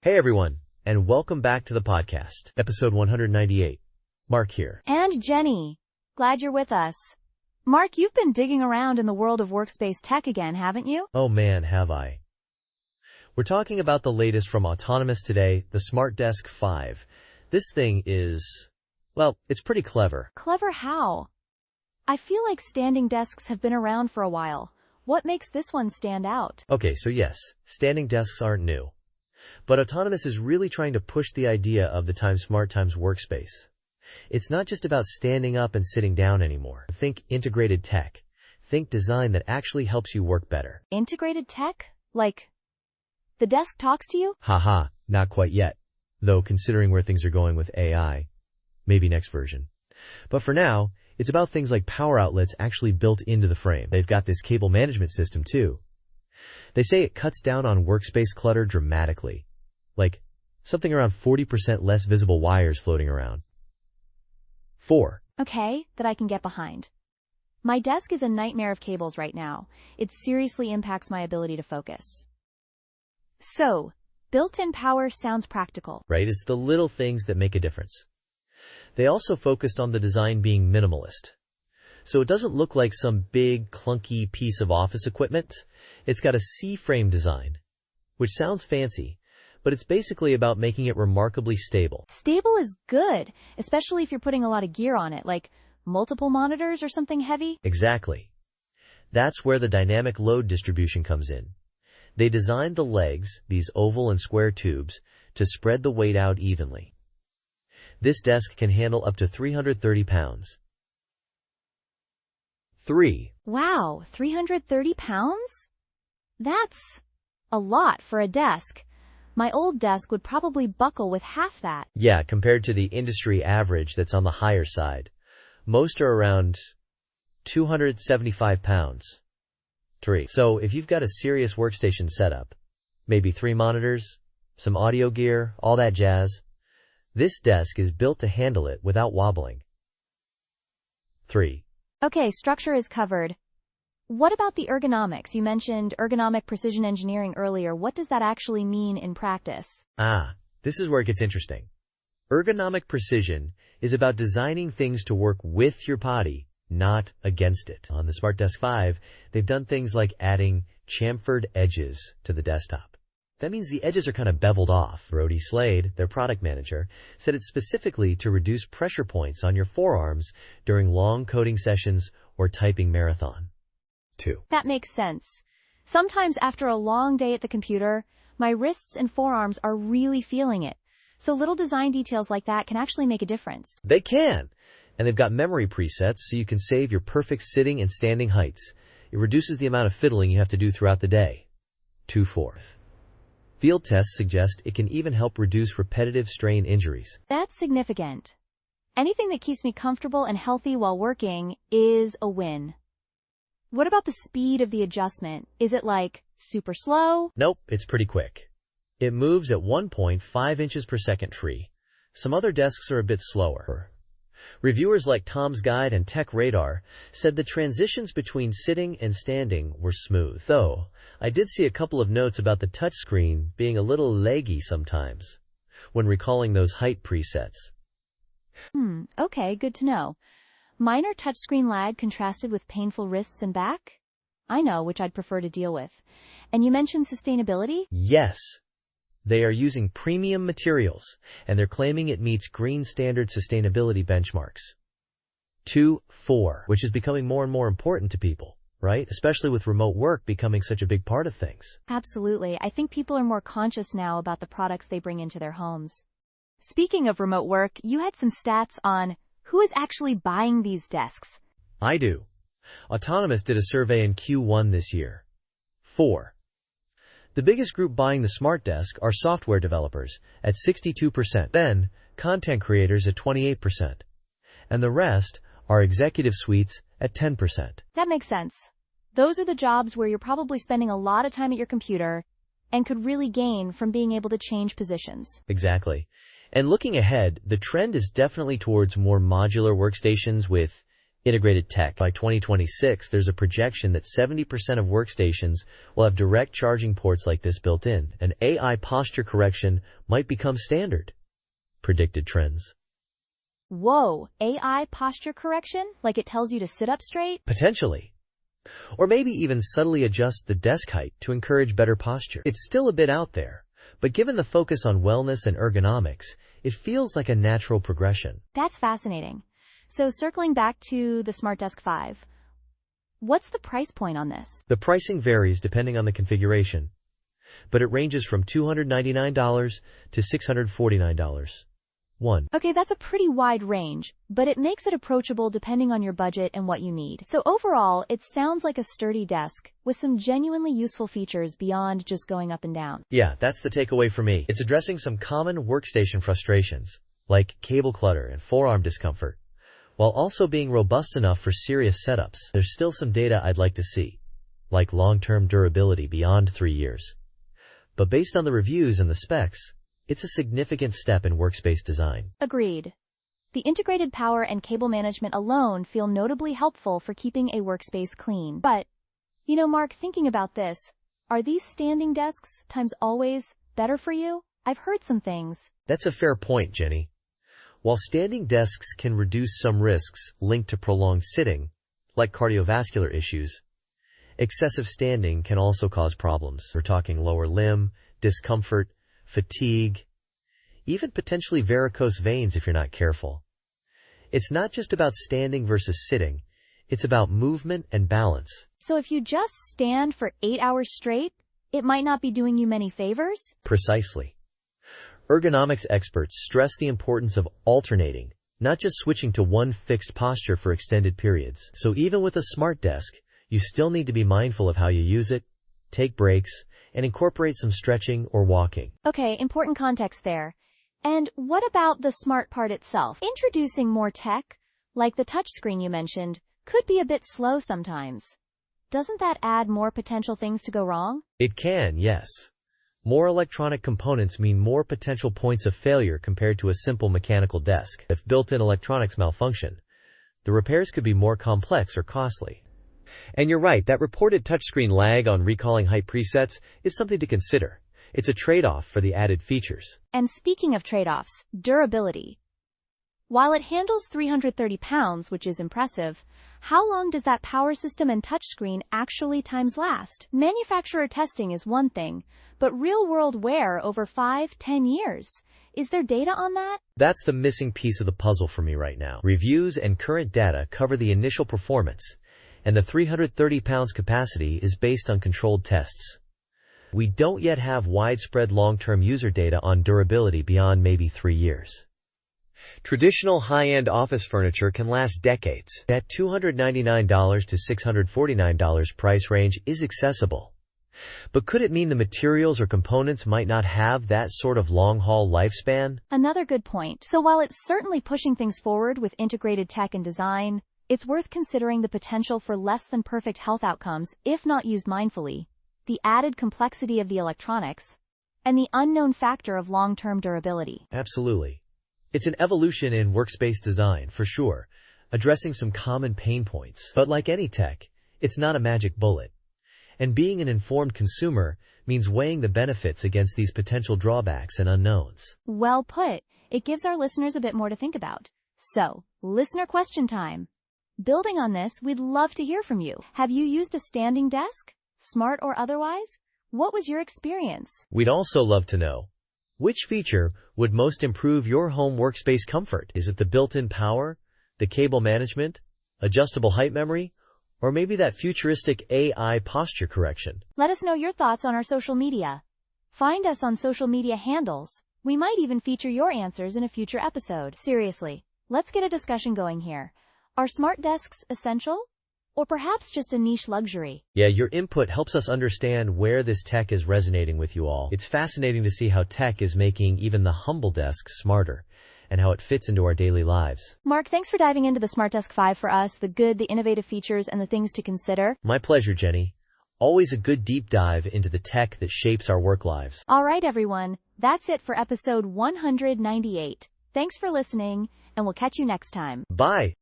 Hey everyone, and welcome back to the podcast, episode 198. Mark here. And Jenny. Glad you're with us. Mark, you've been digging around in the world of workspace tech again, haven't you? Oh man, have I. We're talking about the latest from Autonomous today, the SmartDesk 5. This thing is, well, it's pretty clever. Clever how? I feel like standing desks have been around for a while. What makes this one stand out? Okay, so yes, standing desks aren't new. But Autonomous is really trying to push the idea of the Time Smart Times workspace. It's not just about standing up and sitting down anymore. Think integrated tech. Think design that actually helps you work better. Integrated tech? Like, the desk talks to you? Haha, not quite yet. Though considering where things are going with AI, maybe next version. But for now, it's about things like power outlets actually built into the frame. They've got this cable management system too. They say it cuts down on workspace clutter dramatically. Like, something around 40% less visible wires floating around. 4. Okay, that I can get behind. My desk is a nightmare of cables right now. It seriously impacts my ability to focus. So, built-in power sounds practical. Right? It's the little things that make a difference. They also focused on the design being minimalist. So it doesn't look like some big, clunky piece of office equipment. It's got a C-frame design, which sounds fancy, but it's basically about making it remarkably stable. Stable is good, especially if you're putting a lot of gear on it, like multiple monitors or something heavy. Exactly. That's where the dynamic load distribution comes in. They designed the legs, these oval and square tubes, to spread the weight out evenly. This desk can handle up to 330 pounds. 3. Wow, 330 pounds? That's a lot for a desk. My old desk would probably buckle with half that. Yeah, compared to the industry average that's on the higher side. Most are around 275 pounds. 3. So if you've got a serious workstation setup, maybe 3 monitors, some audio gear, all that jazz, this desk is built to handle it without wobbling. 3. Okay, structure is covered. What about the ergonomics? You mentioned ergonomic precision engineering earlier. What does that actually mean in practice? This is where it gets interesting. Ergonomic precision is about designing things to work with your body, not against it. On the SmartDesk 5, they've done things like adding chamfered edges to the desktop. That means the edges are kind of beveled off. Brody Slade, their product manager, said it's specifically to reduce pressure points on your forearms during long coding sessions or typing marathon. 2. That makes sense. Sometimes after a long day at the computer, my wrists and forearms are really feeling it. So little design details like that can actually make a difference. They can! And they've got memory presets so you can save your perfect sitting and standing heights. It reduces the amount of fiddling you have to do throughout the day. 2. Field tests suggest it can even help reduce repetitive strain injuries. That's significant. Anything that keeps me comfortable and healthy while working is a win. What about the speed of the adjustment? Is it like super slow? Nope, it's pretty quick. It moves at 1.5 inches per second free. Some other desks are a bit slower. Reviewers like Tom's Guide and Tech Radar said the transitions between sitting and standing were smooth. Though, I did see a couple of notes about the touchscreen being a little laggy sometimes when recalling those height presets. Okay, good to know. Minor touchscreen lag contrasted with painful wrists and back? I know which I'd prefer to deal with. And you mentioned sustainability? Yes. They are using premium materials, and they're claiming it meets green standard sustainability benchmarks. 4, which is becoming more and more important to people, right? Especially with remote work becoming such a big part of things. Absolutely. I think people are more conscious now about the products they bring into their homes. Speaking of remote work, you had some stats on who is actually buying these desks. I do. Autonomous did a survey in Q1 this year. 4. The biggest group buying the SmartDesk are software developers at 62%, then content creators at 28%, and the rest are executive suites at 10%. That makes sense. Those are the jobs where you're probably spending a lot of time at your computer and could really gain from being able to change positions. Exactly. And looking ahead, the trend is definitely towards more modular workstations with Integrated tech. By 2026, there's a projection that 70% of workstations will have direct charging ports like this built in, and AI posture correction might become standard. Predicted trends. Whoa, AI posture correction? Like it tells you to sit up straight? Potentially. Or maybe even subtly adjust the desk height to encourage better posture. It's still a bit out there, but given the focus on wellness and ergonomics, it feels like a natural progression. That's fascinating. So circling back to the SmartDesk 5, what's the price point on this? The pricing varies depending on the configuration, but it ranges from $299 to $649. Okay, that's a pretty wide range, but it makes it approachable depending on your budget and what you need. So overall, it sounds like a sturdy desk with some genuinely useful features beyond just going up and down. Yeah, that's the takeaway for me. It's addressing some common workstation frustrations, like cable clutter and forearm discomfort, while also being robust enough for serious setups. There's still some data I'd like to see, like long-term durability beyond 3 years. But based on the reviews and the specs, it's a significant step in workspace design. Agreed. The integrated power and cable management alone feel notably helpful for keeping a workspace clean. But, Mark, thinking about this, are these standing desks times always better for you? I've heard some things. That's a fair point, Jenny. While standing desks can reduce some risks linked to prolonged sitting, like cardiovascular issues, excessive standing can also cause problems. We're talking lower limb, discomfort, fatigue, even potentially varicose veins if you're not careful. It's not just about standing versus sitting, it's about movement and balance. So if you just stand for 8 hours straight, it might not be doing you many favors? Precisely. Ergonomics experts stress the importance of alternating, not just switching to one fixed posture for extended periods. So even with a smart desk, you still need to be mindful of how you use it, take breaks, and incorporate some stretching or walking. Okay, important context there. And what about the smart part itself? Introducing more tech, like the touchscreen you mentioned, could be a bit slow sometimes. Doesn't that add more potential things to go wrong? It can, yes. More electronic components mean more potential points of failure compared to a simple mechanical desk. If built-in electronics malfunction, the repairs could be more complex or costly. And you're right, that reported touchscreen lag on recalling height presets is something to consider. It's a trade-off for the added features. And speaking of trade-offs, durability. While it handles 330 pounds, which is impressive, how long does that power system and touchscreen actually times last? Manufacturer testing is one thing, but real-world wear over 5-10 years. Is there data on that? That's the missing piece of the puzzle for me right now. Reviews and current data cover the initial performance, and the 330 pounds capacity is based on controlled tests. We don't yet have widespread long-term user data on durability beyond maybe 3 years. Traditional high-end office furniture can last decades. That $299 to $649 price range is accessible. But could it mean the materials or components might not have that sort of long-haul lifespan? Another good point. So while it's certainly pushing things forward with integrated tech and design, it's worth considering the potential for less than perfect health outcomes if not used mindfully, the added complexity of the electronics, and the unknown factor of long-term durability. Absolutely. It's an evolution in workspace design, for sure, addressing some common pain points. But like any tech, it's not a magic bullet. And being an informed consumer means weighing the benefits against these potential drawbacks and unknowns. Well put. It gives our listeners a bit more to think about. So, listener question time. Building on this, we'd love to hear from you. Have you used a standing desk? Smart or otherwise? What was your experience? We'd also love to know, which feature would most improve your home workspace comfort? Is it the built-in power, the cable management, adjustable height memory, or maybe that futuristic AI posture correction? Let us know your thoughts on our social media. Find us on social media handles. We might even feature your answers in a future episode. Seriously, let's get a discussion going here. Are smart desks essential? Or perhaps just a niche luxury? Yeah, your input helps us understand where this tech is resonating with you all. It's fascinating to see how tech is making even the humble desk smarter, and how it fits into our daily lives. Mark, thanks for diving into the SmartDesk 5 for us, the good, the innovative features, and the things to consider. My pleasure, Jenny. Always a good deep dive into the tech that shapes our work lives. All right, everyone. That's it for episode 198. Thanks for listening, and we'll catch you next time. Bye.